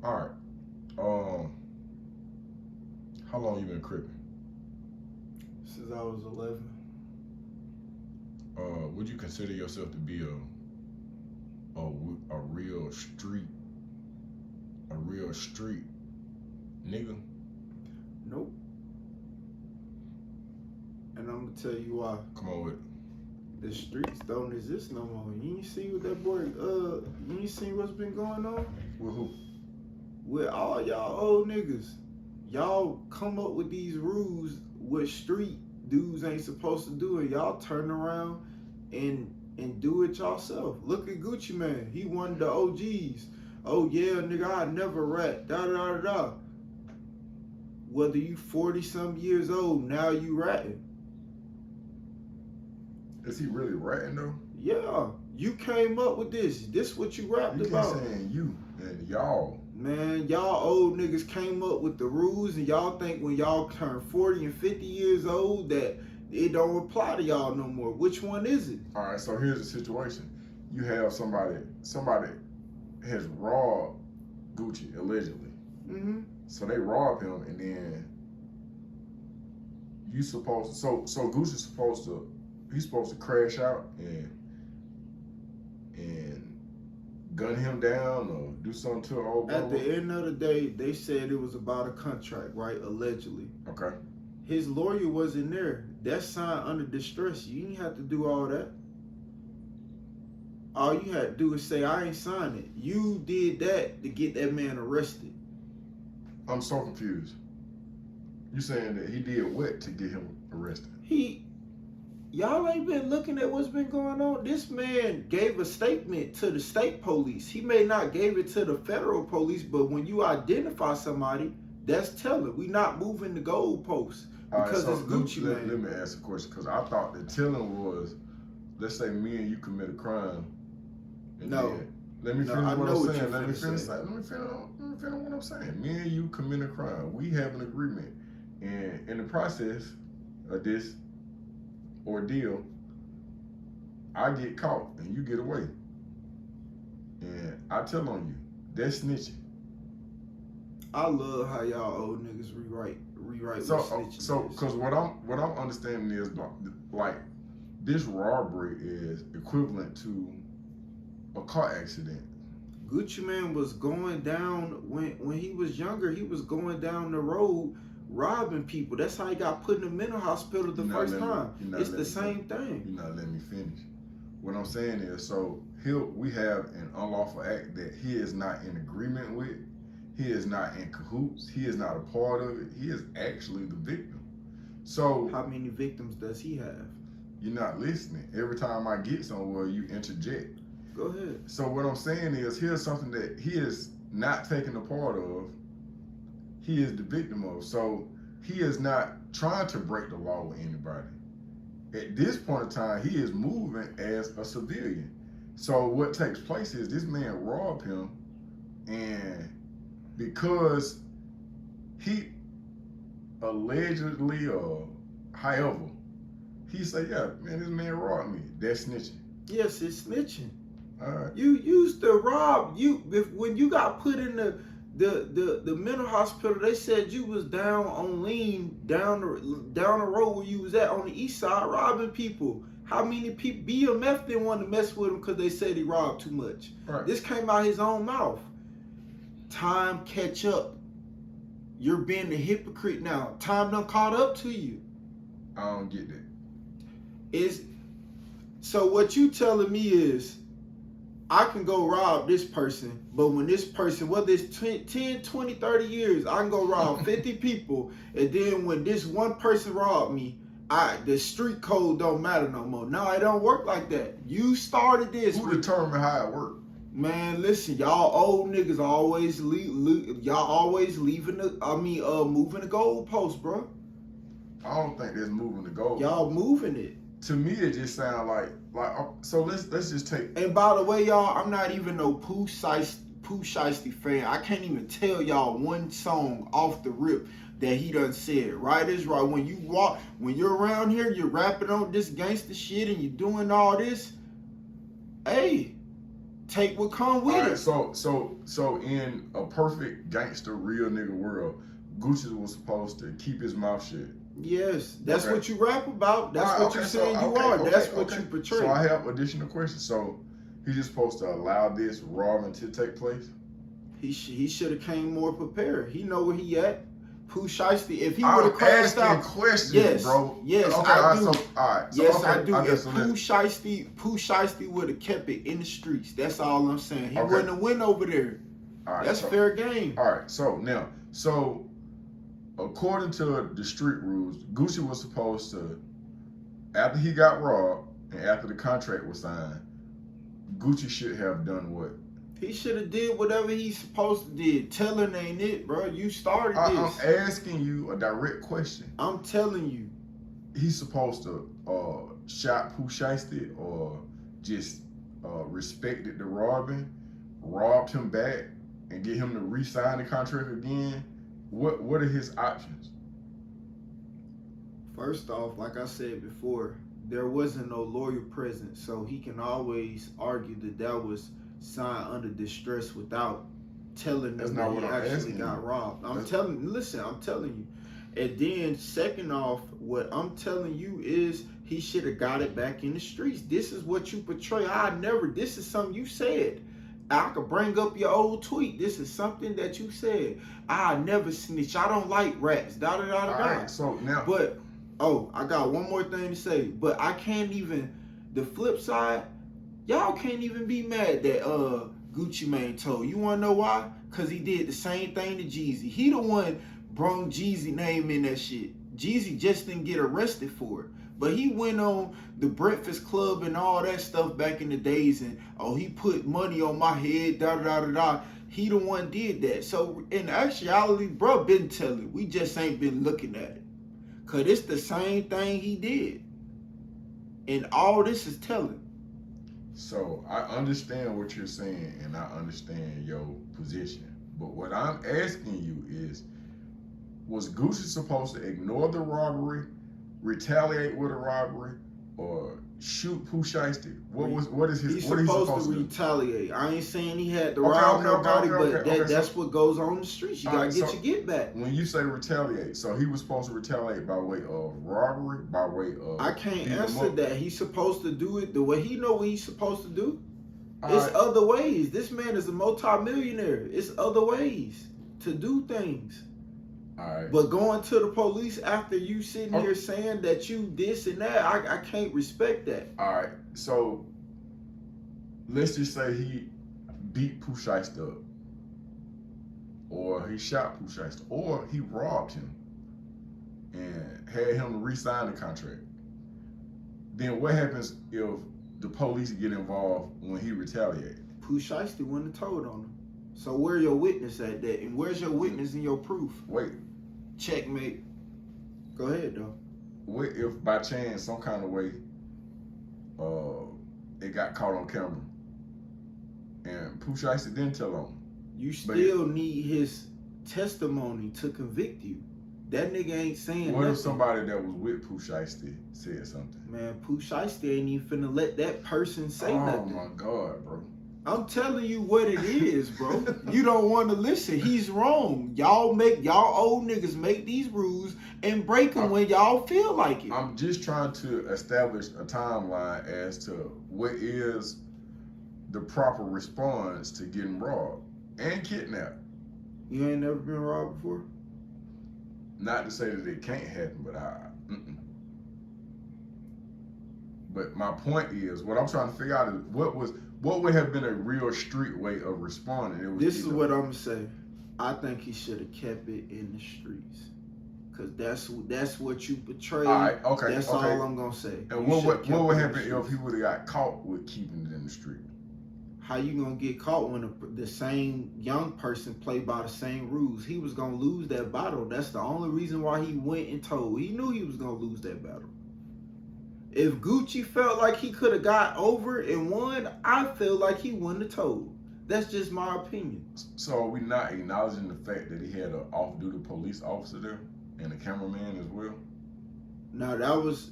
All right. How long you been cripping? Since I was 11. Would you consider yourself to be a real street nigga? Nope. And I'm gonna tell you why. Come on with it. The streets don't exist no more. You ain't see what that boy, you ain't seen what's been going on? With who? With all y'all old niggas. Y'all come up with these rules what street dudes ain't supposed to do, and y'all turn around and do it yourself. Look at Gucci Man. He one of the OGs. Oh yeah, nigga, I never rat. Da da da da. Whether you 40-some years old, now you ratting. Is he really ratting though? Yeah, you came up with this. This what you rapped You about. keep saying you and y'all. Man, y'all old niggas came up with the rules, and y'all think when y'all turn 40 and 50 years old that it don't apply to y'all no more. Which one is it? All right, so here's the situation. You have somebody has robbed Gucci allegedly. Mm-hmm. So they rob him, and then you supposed to, so Gucci's supposed to, he's supposed to crash out and gun him down or do something to an old At brother. the end of the day, they said it was about a contract, right? Allegedly. Okay. His lawyer wasn't there. That's signed under distress. You didn't have to do all that. All you had to do is say, I ain't signed it. You did that to get that man arrested. I'm so confused. You saying that he did what to get him arrested? Y'all ain't been looking at what's been going on. This man gave a statement to the state police. He may not gave it to the federal police, but when you identify somebody, that's telling. We not moving the goalposts because it's Gucci Man. Let me ask a question, because I thought the telling was, let's say me and you commit a crime. No. Let me finish what I'm saying. Let me finish what I'm saying. Me and you commit a crime. We have an agreement. And in the process of this ordeal, I get caught and you get away. And I tell on you. That's snitching. I love how y'all old niggas rewrite So, what snitching is. because what I'm understanding is like this robbery is equivalent to a car accident. Gucci Man was going down when he was younger. He was going down the road robbing people. That's how he got put in the mental hospital the first time. It's the same thing. You're not letting me finish. What I'm saying is, so we have an unlawful act that he is not in agreement with. He is not in cahoots. He is not a part of it. He is actually the victim. So how many victims does he have? You're not listening. Every time I get somewhere, you interject. Go ahead. So what I'm saying is, here's something that he is not taking a part of. He is the victim of. So he is not trying to break the law with anybody. At this point in time, he is moving as a civilian. So what takes place is this man robbed him, and because he allegedly or however, he say, yeah, man, this man robbed me. That's snitching. Yes, it's snitching. All right. You used to rob when you got put in the mental hospital. They said you was down on lean down the road where you was at on the east side robbing people. How many people? BMF didn't want to mess with him because they said he robbed too much. Right. This came out his own mouth. Time catch up. You're being a hypocrite now. Time done caught up to you. I don't get that. So what you telling me is, I can go rob this person, but when this person, whether it's 10, 20, 30 years, I can go rob 50 people, and then when this one person robbed me, the street code don't matter no more. No, it don't work like that. You started this. Who determined how it worked? Man, listen, y'all old niggas always moving the goalpost, bro. I don't think that's moving the goal. Y'all moving it. To me, it just sounds like so. Let's just take. And by the way, y'all, I'm not even no Pooh Shiesty fan. I can't even tell y'all one song off the rip that he done said. Right is right. When you're around here, you're rapping on this gangster shit and you're doing all this. Hey, take what come with it. So in a perfect gangster real nigga world, Gucci was supposed to keep his mouth shut. Yes, that's Okay. what you rap about. That's what you saying you are. That's what you portray. So I have additional questions. So he's just supposed to allow this robbing to take place? He should have came more prepared. He know where he at. Pooh Shiesty, if he would have crashed out, questions, yes, bro. Yes, okay, I do. So, all right. So, yes, okay, I do. Okay, If so Pooh Shiesty would have kept it in the streets. That's all I'm saying. He Okay. wouldn't have went over there. all right, That's so, fair game. All right. So according to the street rules, Gucci was supposed to, after he got robbed and after the contract was signed, Gucci should have done what? He should have did whatever he's supposed to did. Telling ain't it, bro. You started this. I'm asking you a direct question. I'm telling you. He's supposed to shot Pooh Shiesty or just respected the robbing, robbed him back, and get him to re-sign the contract again. What are his options? First off, like I said before, there wasn't no lawyer present, so he can always argue that was signed under distress without telling them that he actually got robbed. I'm telling you. And then second off, what I'm telling you is he should have got it back in the streets. This is what you portray. This is something you said. I could bring up your old tweet. This is something that you said. I never snitch. I don't like rats. Da da da da da. Right, so now, but I got one more thing to say. But I can't even. The flip side, y'all can't even be mad that Gucci Mane told. You wanna know why? Cause he did the same thing to Jeezy. He the one brung Jeezy name in that shit. Jeezy just didn't get arrested for it. But he went on the Breakfast Club and all that stuff back in the days and he put money on my head, da da da da. He the one did that. So in actuality, bro been telling. We just ain't been looking at it. Cause it's the same thing he did. And all this is telling. So I understand what you're saying and I understand your position. But what I'm asking you is, was Gucci supposed to ignore the robbery, retaliate with a robbery, or shoot Pooh Shiesty? What is He's supposed to retaliate. I ain't saying he had to rob nobody, but that's what goes on in the streets. You gotta get your get back. When you say retaliate, so he was supposed to retaliate by way of robbery, by way of... I can't answer that. He's supposed to do it the way he know what he's supposed to do. It's other ways. This man is a multi-millionaire. It's other ways to do things. All right. But going to the police after you sitting here saying that you this and that, I can't respect that. All right. So let's just say he beat Pooh Shiesty up, or he shot Pooh Shiesty, or he robbed him and had him to re-sign the contract. Then what happens if the police get involved when he retaliated? Pooh Shiesty wouldn't have told on him. So where's your witness at that? And where's your witness and your proof? Wait. Checkmate. Go ahead, though. What if by chance, some kind of way, it got caught on camera and Pooh Shiesty didn't tell on him? You still need his testimony to convict you. That nigga ain't saying nothing. What if somebody that was with Pooh Shiesty said something? Man, Pooh Shiesty ain't even finna let that person say nothing. Oh my God, bro. I'm telling you what it is, bro. You don't want to listen. He's wrong. Y'all old niggas make these rules and break them when y'all feel like it. I'm just trying to establish a timeline as to what is the proper response to getting robbed and kidnapped. You ain't never been robbed before? Not to say that it can't happen, but But my point is, what I'm trying to figure out is what would have been a real street way of responding? This is what I'm gonna say. I think he should have kept it in the streets, cause that's what you portray. All right, okay, that's all I'm gonna say. And what would happen if he would have got caught with keeping it in the street? How you gonna get caught when the same young person play by the same rules? He was gonna lose that battle. That's the only reason why he went and told. He knew he was gonna lose that battle. If Gucci felt like he could have got over and won, I feel like he wouldn't have told. That's just my opinion. So are we not acknowledging the fact that he had an off-duty police officer there and a cameraman as well? Now that was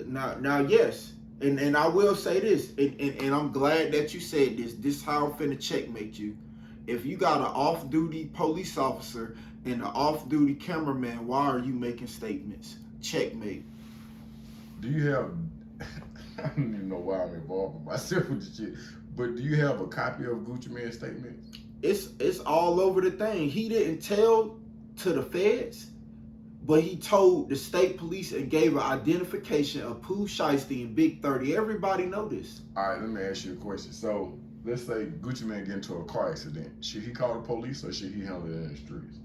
now yes, And I will say this, and I'm glad that you said this. This is how I'm finna checkmate you. If you got an off-duty police officer and an off-duty cameraman, why are you making statements? Checkmate. Do you have? I don't even know why I'm involved with myself with this shit. But do you have a copy of Gucci Mane's statement? It's all over the thing. He didn't tell to the feds, but he told the state police and gave an identification of Pooh Shiesty and Big 30. Everybody know this. All right, let me ask you a question. So let's say Gucci Mane get into a car accident. Should he call the police or should he handle it in the streets?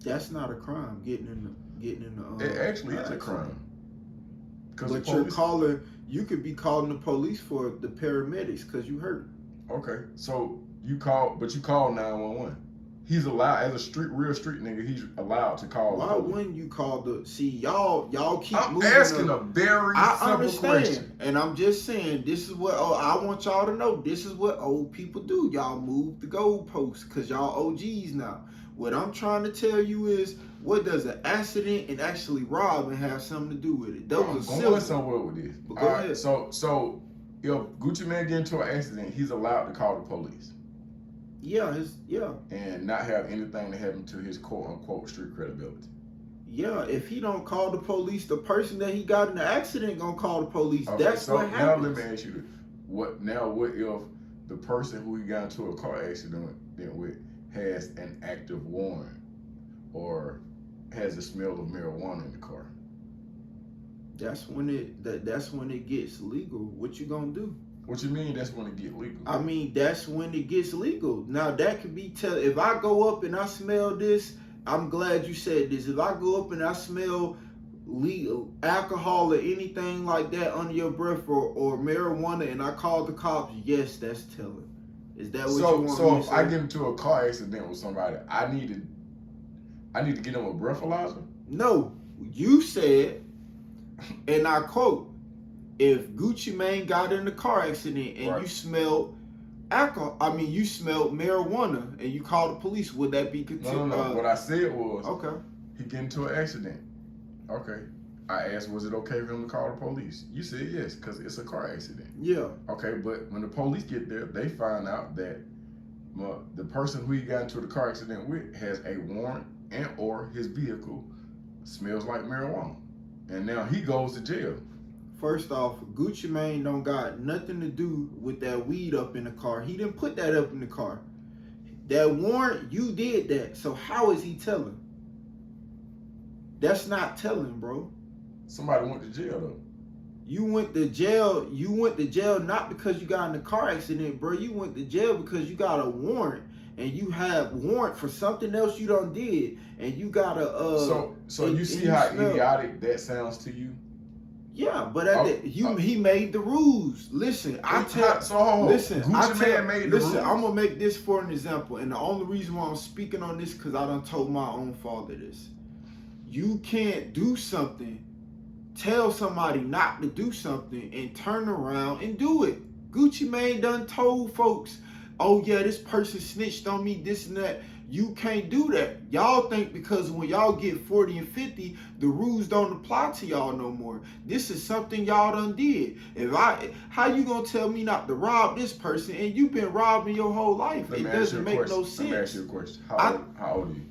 That's not a crime. Getting in the. It actually is a crime. But you're calling. You could be calling the police for the paramedics because you hurt. Okay, so you call 911. He's allowed, as a real street nigga, he's allowed to call. Why wouldn't you call the? See, y'all keep. I'm asking a very simple question, and I'm just saying this is what I want y'all to know. This is what old people do. Y'all move the goalposts because y'all OGs now. What I'm trying to tell you is, what does an accident and actually robbing have something to do with it? Those I'm going somewhere with this. But go ahead. So if Gucci Mane get into an accident, he's allowed to call the police. Yeah, and not have anything to happen to his quote unquote street credibility. Yeah, if he don't call the police, the person that he got in the accident gonna call the police. Okay, That's so what happens. Now let me ask you this. What if the person who he got into a car accident with has an active warrant or has a smell of marijuana in the car? That's when it gets legal. What you gonna do? What you mean that's when it get legal? I mean, that's when it gets legal. Now that could be if I go up and I smell this, I'm glad you said this. If I go up and I smell legal alcohol or anything like that under your breath or marijuana and I call the cops, yes, that's telling. Is that what you want me to say? So if I get into a car accident with somebody, I need to get them a breathalyzer? No. You said, and I quote, if Gucci Mane got in a car accident and you smelled you smelled marijuana and you called the police, would that be considered? No. What I said was, okay, he get into an accident. Okay. I asked, was it okay for him to call the police? You said yes, because it's a car accident. Yeah. Okay, but when the police get there, they find out that the person who he got into the car accident with has a warrant and or his vehicle smells like marijuana. And now he goes to jail. First off, Gucci Mane don't got nothing to do with that weed up in the car. He didn't put that up in the car. That warrant, you did that. So how is he telling? That's not telling, bro. Somebody went to jail though. You went to jail not because you got in a car accident, bro. You went to jail because you got a warrant and you have warrant for something else you done did, and you got a So you see how idiotic that sounds to you? Yeah, but he made the rules. Listen, I'm gonna make this for an example, and the only reason why I'm speaking on this because I done told my own father this. You can't do something, tell somebody not to do something, and turn around and do it. Gucci Mane done told folks, oh yeah, this person snitched on me, this and that. You can't do that. Y'all think because when y'all get 40 and 50, the rules don't apply to y'all no more. This is something y'all done did. How you gonna tell me not to rob this person and you've been robbing your whole life? It doesn't make no sense. Let me ask you a question. How old are you?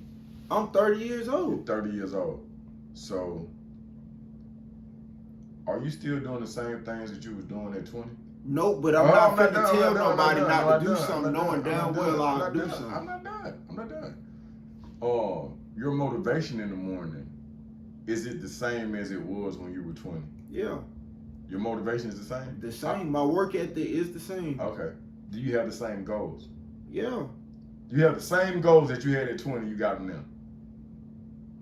I'm 30 years old. You're 30 years old. So, are you still doing the same things that you was doing at 20? No, but I'm not finna tell nobody not to do something knowing damn well I'll do something. I'm not done. Your motivation in the morning, is it the same as it was when you were 20? Yeah. Your motivation is the same? The same. My work ethic is the same. Okay. Do you have the same goals? Yeah. You have the same goals that you had at 20, you got them now?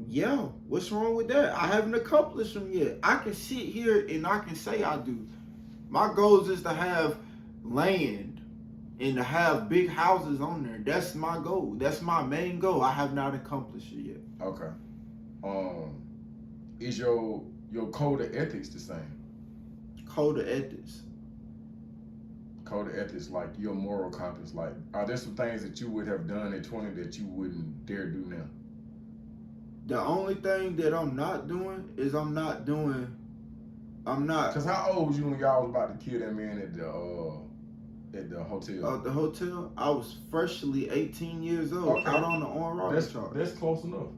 Yeah. What's wrong with that? I haven't accomplished them yet. I can sit here and I can say I do. My goals is to have land and to have big houses on there. That's my goal. That's my main goal. I have not accomplished it yet. Okay. Is your code of ethics the same? Code of ethics. Code of ethics, like your moral compass. Like, are there some things that you would have done at 20 that you wouldn't dare do now? The only thing that I'm not doing is I'm not doing I'm not. Cause how old was you when y'all was about to kill that man at the hotel? At the hotel, I was freshly 18 years old, Okay. out on the armed robbery charge. That's close enough.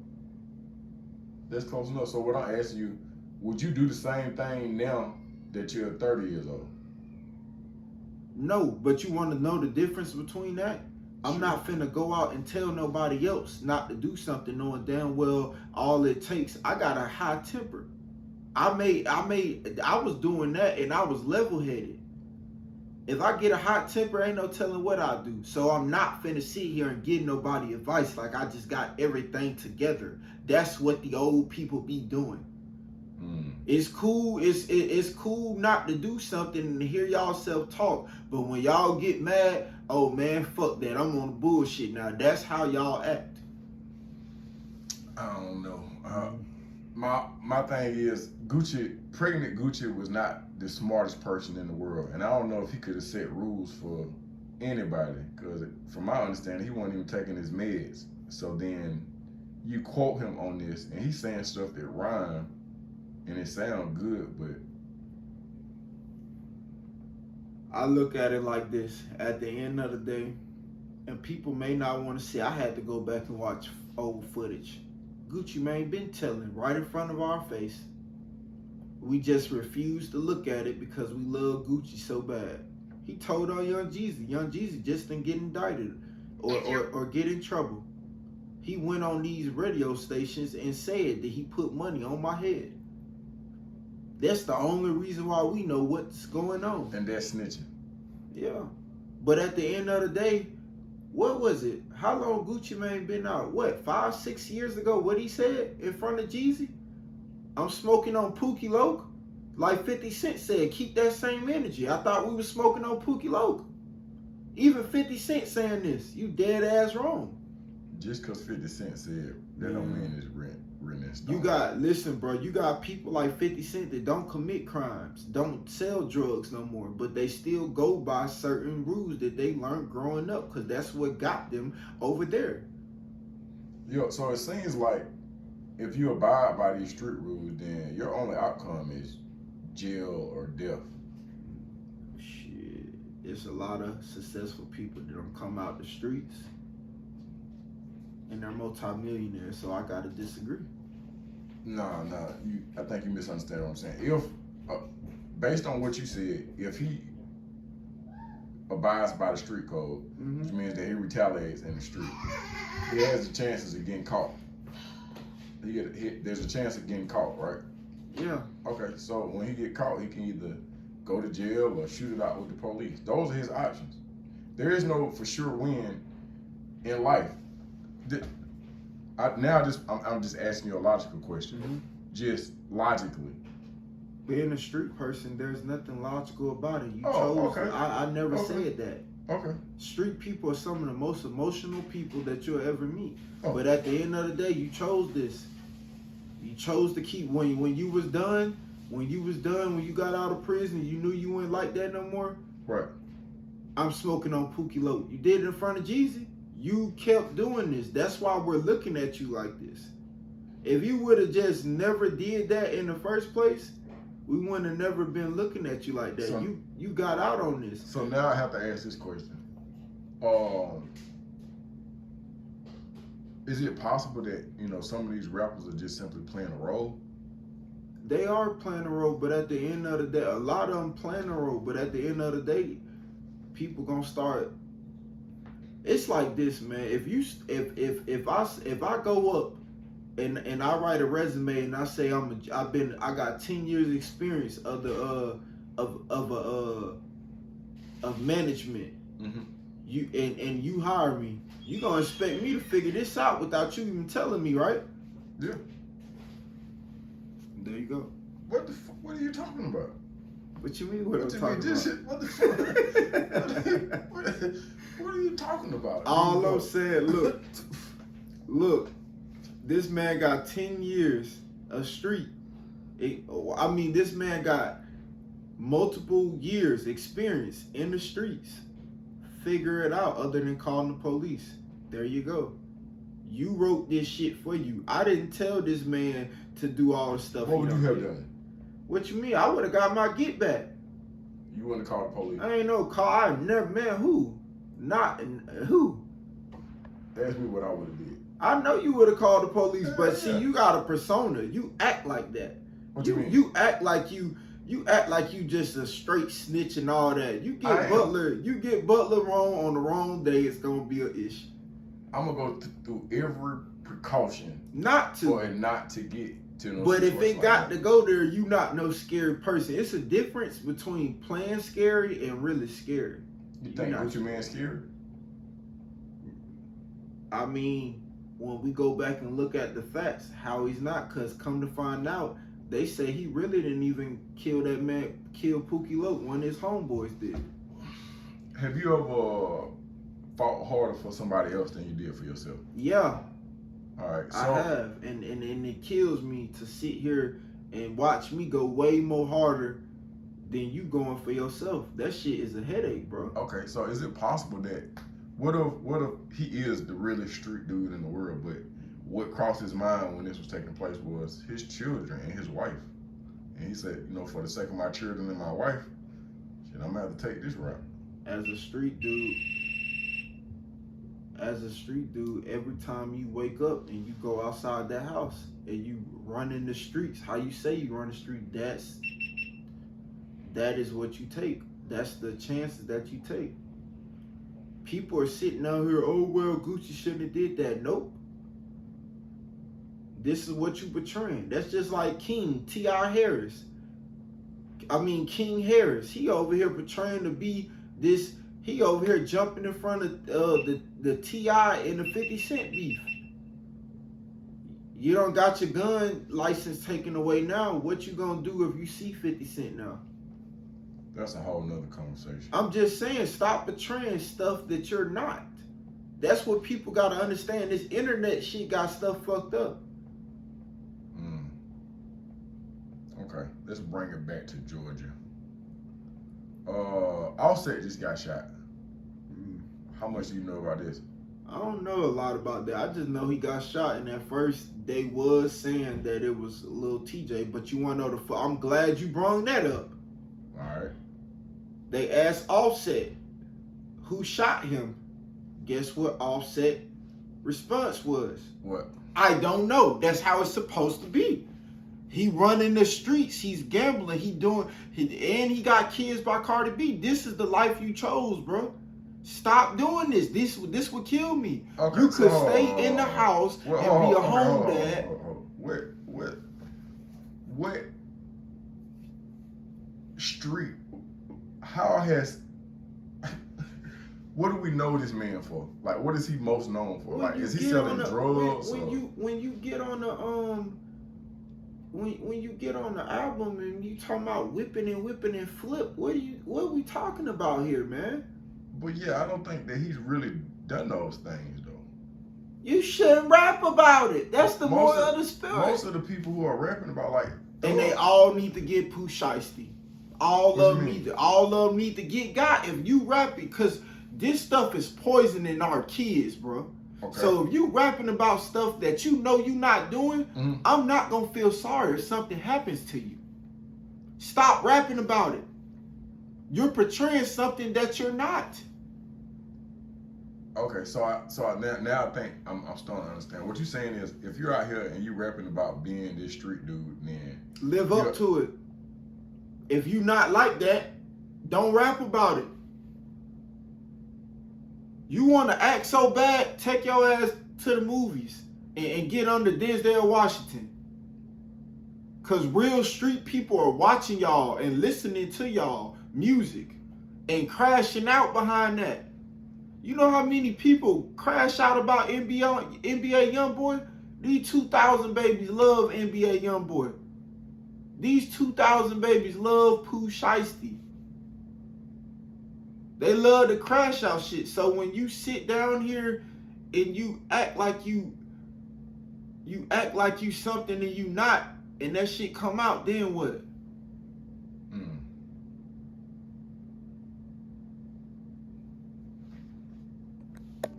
That's close enough. So what I'm asking you, would you do the same thing now that you're 30 years old? No, but you want to know the difference between that? I'm Sure. not finna go out and tell nobody else not to do something knowing damn well all it takes. I got a high temper. I was doing that and I was level-headed. If I get a hot temper, ain't no telling what I'll do. So I'm not finna sit here and give nobody advice like I just got everything together. That's what the old people be doing. It's cool. It's cool not to do something and hear y'all self-talk. But when y'all get mad, oh man, fuck that. I'm on the bullshit now. That's how y'all act. I don't know. My thing is pregnant Gucci was not the smartest person in the world, and I don't know if he could have set rules for anybody. Because from my understanding, he wasn't even taking his meds. So then you quote him on this, and he's saying stuff that rhyme, and it sounds good, but I look at it like this. At the end of the day, and people may not want to see, I had to go back and watch old footage. Gucci Mane been telling right in front of our face. We just refuse to look at it because we love Gucci so bad. He told on Young Jeezy. Young Jeezy just didn't get indicted or get in trouble. He went on these radio stations and said that he put money on my head. That's the only reason why we know what's going on. And that's snitching. Yeah. But at the end of the day, what was it? How long Gucci Mane been out? What, 5-6 years ago? What he said in front of Jeezy? I'm smoking on Pookie Loke. Like 50 Cent said, keep that same energy. I thought we was smoking on Pookie Loke. Even 50 Cent saying this. You dead ass wrong. Just because 50 Cent said, that don't mean it's written in stone. You got people like 50 Cent that don't commit crimes, don't sell drugs no more, but they still go by certain rules that they learned growing up because that's what got them over there. Yo, so it seems like if you abide by these street rules, then your only outcome is jail or death. Shit, there's a lot of successful people that don't come out the streets and they're multi-millionaires, so I gotta disagree. No, I think you misunderstand what I'm saying. If, based on what you said, if he abides by the street code, which means that he retaliates in the street, he has the chances of getting caught. There's a chance of getting caught, right? Yeah. Okay, so when he get caught, he can either go to jail or shoot it out with the police. Those are his options. There is no for sure win in life. I'm just asking you a logical question. Just logically. Being a street person, there's nothing logical about it. You chose. Okay. I never said that. Okay. Street people are some of the most emotional people that you'll ever meet. Oh. But at the end of the day, you chose this. You chose to keep when you was done, when you got out of prison, you knew you weren't like that no more. Right. I'm smoking on Pookie Loke. You did it in front of Jeezy. You kept doing this. That's why we're looking at you like this. If you would have just never did that in the first place, we wouldn't have never been looking at you like that. So, you got out on this. So now I have to ask this question. Is it possible that, some of these rappers are just simply playing a role? They are playing a role, but at the end of the day, a lot of them playing a role, but at the end of the day, people gonna start. It's like this, man. If I go up and I write a resume and I say I got 10 years experience of management, you hire me, you gonna expect me to figure this out without you even telling me, right? Yeah. There you go. What are you talking about? What you mean? What I'm talking about? What the fuck? What are you talking about? All I'm saying, look, this man got 10 years of street. This man got multiple years experience in the streets. Figure it out other than calling the police. There you go. You wrote this shit for you. I didn't tell this man to do all the stuff. What would you have done? What you mean? I would have got my get back. You wouldn't call the police? I ain't no call. I never, man, who? Not, who? Ask me what I would have did. I know you would have called the police, but Yeah. see, you got a persona. You act like that. What you mean? You act like you act like you just a straight snitch and all that. You get Butler wrong on the wrong day, it's gonna be an issue. I'm gonna go through every precaution Not to. for it not to get to no. But if it situation got like to go there, you not no scary person. It's a difference between playing scary and really scary. that. You think Gucci Man scary? I mean, when we go back and look at the facts, how he's not, because come to find out, they say he really didn't even kill that man, kill Pookie Loke, one of his homeboys did. Have you ever fought harder for somebody else than you did for yourself? Yeah, All right, so I have, and it kills me to sit here and watch me go way more harder than you going for yourself. That shit is a headache, bro. okay, so is it possible that what if he is the realest street dude in the world, but what crossed his mind when this was taking place was his children and his wife, and he said, you know, for the sake of my children and my wife, shit, I'm gonna have to take this route. As a street dude, every time you wake up and you go outside that house and you run in the streets, how you say you run the street, that is what you take. That's the chances that you take. People are sitting out here, oh well, Gucci shouldn't have did that. Nope. This is what you portraying. That's just like King Harris. King Harris. He over here portraying to be this. He over here jumping in front of the T.I. and the 50 Cent beef. You don't got your gun license taken away now. What you gonna do if you see 50 Cent now? That's a whole nother conversation. I'm just saying, stop portraying stuff that you're not. That's what people gotta understand. This internet shit got stuff fucked up. Okay, let's bring it back to Georgia. Offset just got shot. How much do you know about this? I don't know a lot about that. I just know he got shot, and at first they was saying that it was Lil TJ. But you want to know I'm glad you brought that up. All right. They asked Offset who shot him. Guess what Offset response was? What? I don't know. That's how it's supposed to be. He running the streets. He's gambling. And he got kids by Cardi B. This is the life you chose, bro. Stop doing this. This would kill me. Okay, You could stay in the house and be a home dad. What street? How has? What do we know this man for? Like, what is he most known for? Like, is he selling drugs? When you get on the when you get on the album and you talking about whipping and flip, what are we talking about here, man? But yeah, I don't think that he's really done those things though. You shouldn't rap about it. That's the moral of the story. Most of the people who are rapping about like, and they all need to get Pooh Shiesty. All of them need to get got if you rap it, because this stuff is poisoning our kids, bro. Okay. So if you rapping about stuff that you know you're not doing, I'm not gonna feel sorry if something happens to you. Stop rapping about it. You're portraying something that you're not. Okay, so now I think I'm starting to understand. What you're saying is, if you're out here and you rapping about being this street dude, then live up to it. If you not like that, don't rap about it. You want to act so bad, take your ass to the movies and get under Denzel Washington. Because real street people are watching y'all and listening to y'all music and crashing out behind that. You know how many people crash out about NBA Youngboy? These 2,000 babies love NBA Youngboy. These 2,000 babies love Pooh Shiesty. They love to crash out shit. So when you sit down here and you act like you something and you not, and that shit come out, then what?